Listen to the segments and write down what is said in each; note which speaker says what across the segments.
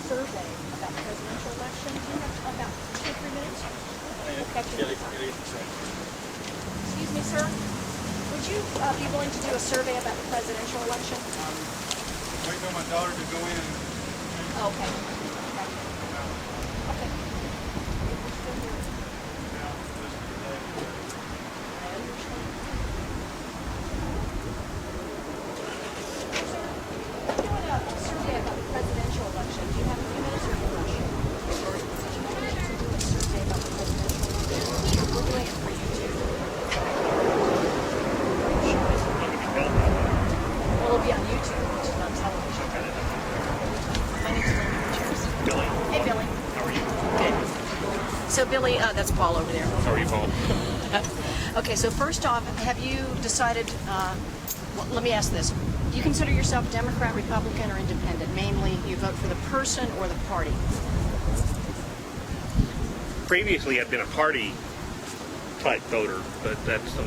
Speaker 1: survey about the presidential election. Do you have about 2 or 3 minutes? We'll catch you next time. Excuse me, sir. Would you be willing to do a survey about the presidential election?
Speaker 2: Waiting on my daughter to go in.
Speaker 1: Okay. Okay. So Billy, that's Paul over there.
Speaker 3: How are you, Paul?
Speaker 1: Okay, so first off, have you decided, well, let me ask this. Do you consider yourself Democrat, Republican, or Independent? Mainly, you vote for the person or the party?
Speaker 3: Previously, I've been a party type voter, but that's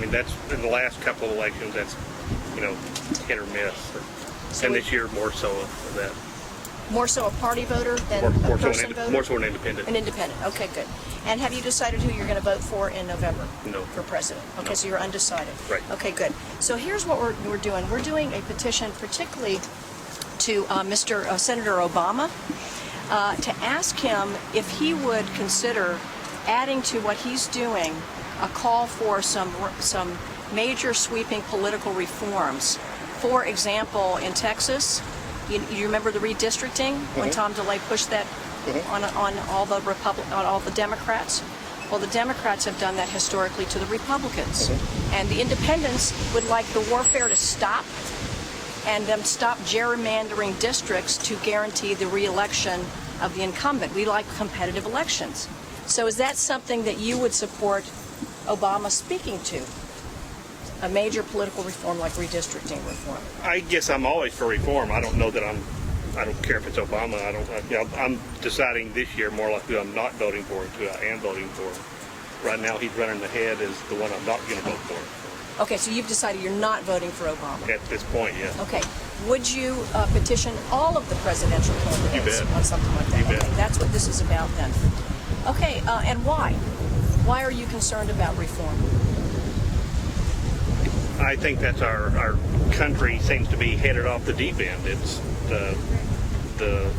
Speaker 3: in the last couple of elections, that's, hit or miss.
Speaker 1: So
Speaker 3: and this year, more so of that.
Speaker 1: More so a party voter than a person voter?
Speaker 3: More so an independent.
Speaker 1: An independent, okay, good. And have you decided who you're going to vote for in November?
Speaker 3: No.
Speaker 1: For president? Okay,
Speaker 3: No.
Speaker 1: so you're undecided.
Speaker 3: Right.
Speaker 1: Okay, good. So here's what we're doing. We're doing a petition particularly to Mr. Senator Obama to ask him if he would consider adding to what he's doing a call for some major sweeping political reforms. For example, in Texas, you remember the redistricting when Tom DeLay pushed that on all the Democrats? Well, the Democrats have done that historically to the Republicans. And the independents would like the warfare to stop and them stop gerrymandering districts to guarantee the re-election of the incumbent. We like competitive elections. So is that something that you would support Obama speaking to? A major political reform like redistricting reform?
Speaker 3: I guess I'm always for reform. I don't know that I don't care if it's Obama. I'm deciding this year more like who I'm not voting for and who I am voting for. Right now, he's running ahead as the one I'm not going to vote for.
Speaker 1: Okay, so you've decided you're not voting for Obama.
Speaker 3: At this point, yeah.
Speaker 1: Okay. Would you petition all of the presidential candidates
Speaker 3: You bet.
Speaker 1: on something like that?
Speaker 3: You bet.
Speaker 1: Okay, that's what this is about then. Okay, and why? Why are you concerned about reform?
Speaker 3: I think that's our country seems to be headed off the deep end. It's the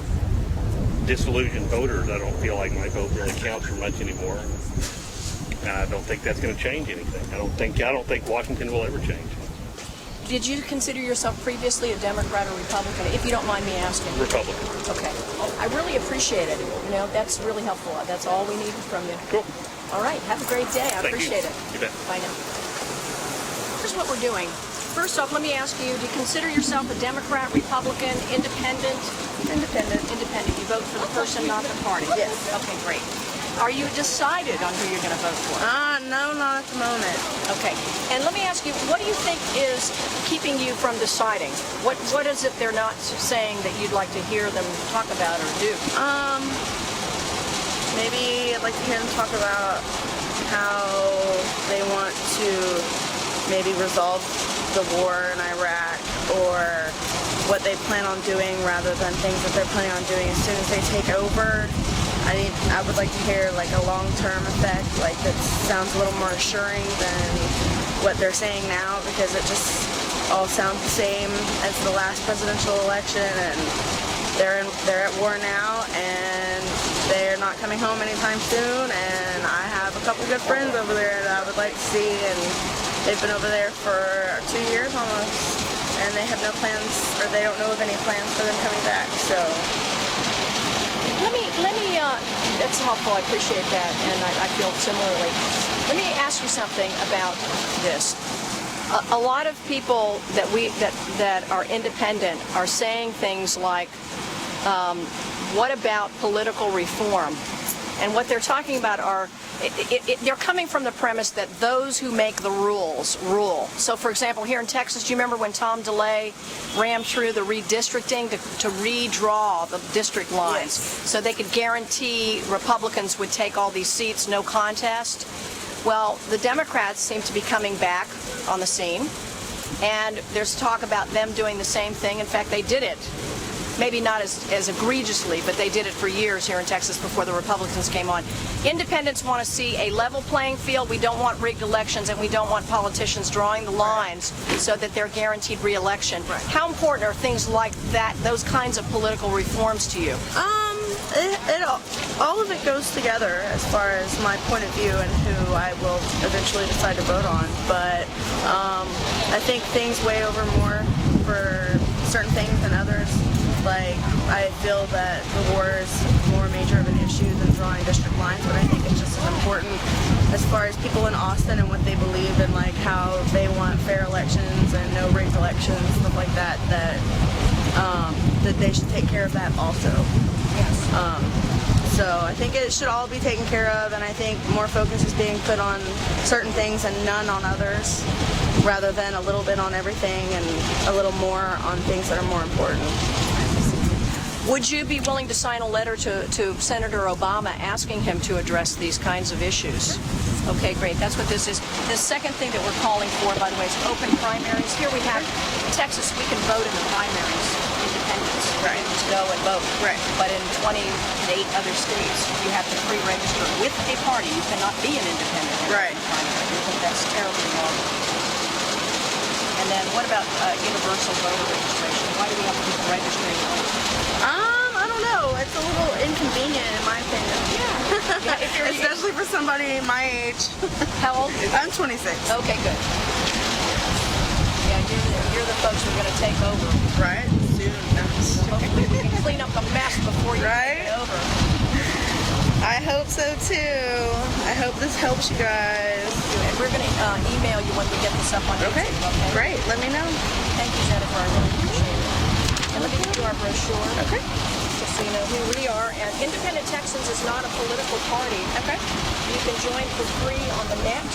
Speaker 3: disillusioned voters. I don't feel like my vote really counts for much anymore. And I don't think that's going to change anything. I don't think Washington will ever change.
Speaker 1: Did you consider yourself previously a Democrat or Republican, if you don't mind me asking?
Speaker 3: Republican.
Speaker 1: Okay. I really appreciate it. That's really helpful. That's all we need from you.
Speaker 3: Cool.
Speaker 1: All right. Have a great day. I
Speaker 3: Thank
Speaker 1: appreciate
Speaker 3: you.
Speaker 1: it.
Speaker 3: You bet.
Speaker 1: Bye now. Here's what we're doing. First off, let me ask you, do you consider yourself a Democrat, Republican, Independent?
Speaker 4: Independent.
Speaker 1: Independent. You vote for the person, not the party?
Speaker 4: Yes.
Speaker 1: Okay, great. Are you decided on who you're going to vote for?
Speaker 4: No, not at the moment.
Speaker 1: Okay. And let me ask you, what do you think is keeping you from deciding? What is it they're not saying that you'd like to hear them talk about or do?
Speaker 4: Maybe I'd like to hear them talk about how they want to maybe resolve the war in Iraq, or what they plan on doing rather than things that they're planning on doing as soon as they take over. I would like to hear like a long-term effect, like that sounds a little more assuring than what they're saying now, because it just all sounds the same as the last presidential election, and they're at war now, and they're not coming home anytime soon, and I have a couple good friends over there that I would like to see, and they've been over there for 2 years almost, and they have no plans, or they don't know of any plans for them coming back, so.
Speaker 1: Let me, that's helpful, I appreciate that, and I feel similarly. Let me ask you something about this. A lot of people that are independent are saying things like, what about political reform? And what they're talking about are, they're coming from the premise that those who make the rules rule. So, for example, here in Texas, do you remember when Tom DeLay rammed through the redistricting to redraw the district lines so they could guarantee Republicans would take all these seats, no contest? Well, the Democrats seem to be coming back on the scene, and there's talk about them doing the same thing. In fact, they did it maybe not as egregiously, but they did it for years here in Texas before the Republicans came on. Independents want to see a level playing field. We don't want rigged elections, and we don't want politicians drawing the lines so that they're guaranteed re-election. How important are things like that, those kinds of political reforms to you?
Speaker 4: All of it goes together as far as my point of view and who I will eventually decide to vote on. But I think things weigh over more for certain things than others. Like, I feel that the war is more major of an issue than drawing district lines, but I think it's just as important as far as people in Austin and what they believe and like how they want fair elections and no rigged elections, stuff like that, that they should take care of that also. So I think it should all be taken care of, and I think more focus is being put on certain things and none on others, rather than a little bit on everything and a little more on things that are more important.
Speaker 1: Would you be willing to sign a letter to Senator Obama asking him to address these kinds of issues? Okay, great. That's what this is. The second thing that we're calling for, by the way, is open primaries. Here we have Texas. We can vote in the primaries, independents.
Speaker 4: Right.
Speaker 1: To go and vote.
Speaker 4: Right.
Speaker 1: But in 28 other states, you have to pre-register with a party. You cannot be an independent.
Speaker 4: Right.
Speaker 1: I think that's terribly wrong. And then what about universal voter registration? Why do we have to keep registering?
Speaker 4: I don't know. It's a little inconvenient in my opinion.
Speaker 1: Yeah, if you're
Speaker 4: Especially for somebody my age.
Speaker 1: How old?
Speaker 4: I'm 26.
Speaker 1: Okay, good. Yeah, you're the folks who are going to take over.
Speaker 4: Right? Soon.
Speaker 1: Hopefully we can clean up the mess before you
Speaker 4: Right?
Speaker 1: take it over.
Speaker 4: I hope so too. I hope this helps you guys.
Speaker 1: And we're going to email you when we get this up on
Speaker 4: Okay.
Speaker 1: YouTube. Okay.
Speaker 4: Great. Let me know.
Speaker 1: Thank you, Jennifer. I really appreciate it. And let me give you our brochure.
Speaker 4: Okay.
Speaker 1: Just so you know who we are. And Independent Texans is not a political party.
Speaker 4: Okay.
Speaker 1: You can join for free on the net,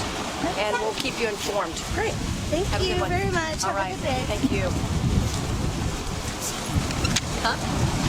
Speaker 1: and we'll keep you informed.
Speaker 4: Great. Thank
Speaker 1: Have a
Speaker 4: you
Speaker 1: good one.
Speaker 4: very much.
Speaker 1: All
Speaker 4: Have
Speaker 1: right.
Speaker 4: a good day.
Speaker 1: Thank you. Huh?